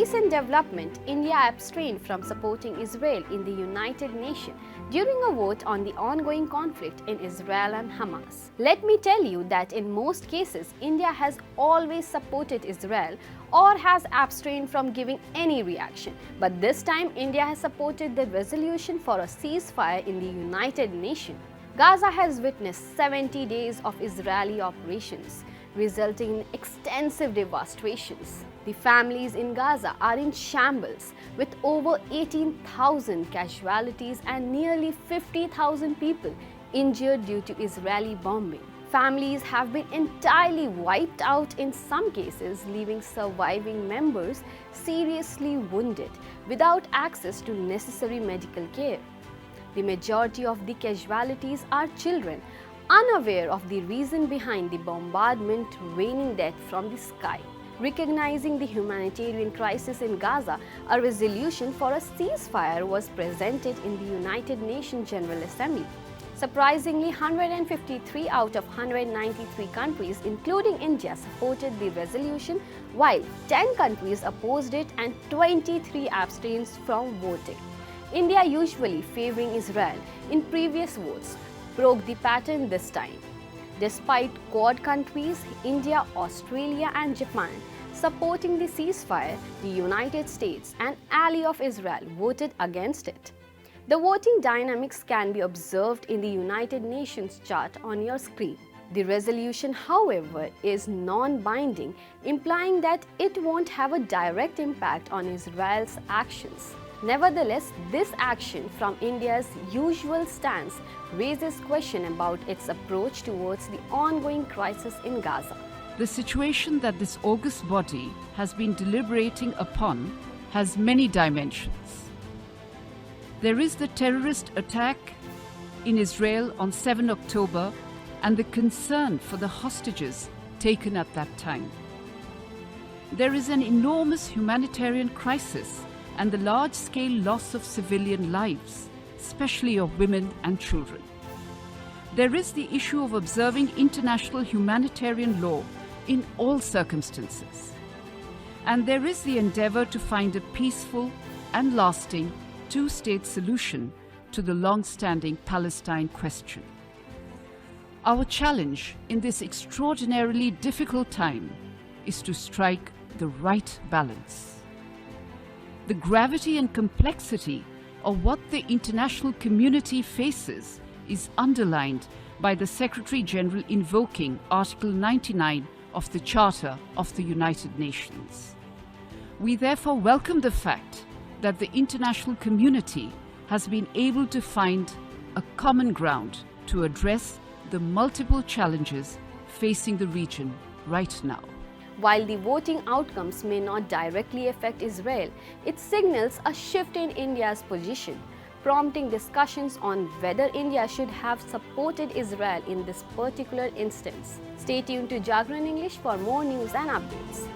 recent development, India abstained from supporting Israel in the United Nations during a vote on the ongoing conflict in Israel and Hamas. Let me tell you that in most cases, India has always supported Israel or has abstained from giving any reaction. But this time, India has supported the resolution for a ceasefire in the United Nations. Gaza has witnessed 70 days of Israeli operations, resulting in extensive devastations. The families in Gaza are in shambles, with over 18,000 casualties and nearly 50,000 people injured due to Israeli bombing. Families have been entirely wiped out in some cases, leaving surviving members seriously wounded without access to necessary medical care. The majority of the casualties are children, unaware of the reason behind the bombardment, raining death from the sky. Recognizing the humanitarian crisis in Gaza, a resolution for a ceasefire was presented in the United Nations General Assembly. Surprisingly, 153 out of 193 countries, including India, supported the resolution, while 10 countries opposed it and 23 abstained from voting. India, usually favoring Israel in previous votes, broke the pattern this time. Despite Quad countries, India, Australia and Japan supporting the ceasefire, the United States, an ally of Israel, voted against it. The voting dynamics can be observed in the United Nations chart on your screen. The resolution, however, is non-binding, implying that it won't have a direct impact on Israel's actions. Nevertheless, this action from India's usual stance raises questions about its approach towards the ongoing crisis in Gaza. The situation that this august body has been deliberating upon has many dimensions. There is the terrorist attack in Israel on 7 October and the concern for the hostages taken at that time. There is an enormous humanitarian crisis and the large-scale loss of civilian lives, especially of women and children. There is the issue of observing international humanitarian law in all circumstances. And there is the endeavor to find a peaceful and lasting two-state solution to the long-standing Palestine question. Our challenge in this extraordinarily difficult time is to strike the right balance. The gravity and complexity of what the international community faces is underlined by the Secretary-General invoking Article 99 of the Charter of the United Nations. We therefore welcome the fact that the international community has been able to find a common ground to address the multiple challenges facing the region right now. While the voting outcomes may not directly affect Israel, it signals a shift in India's position, prompting discussions on whether India should have supported Israel in this particular instance. Stay tuned to Jagran English for more news and updates.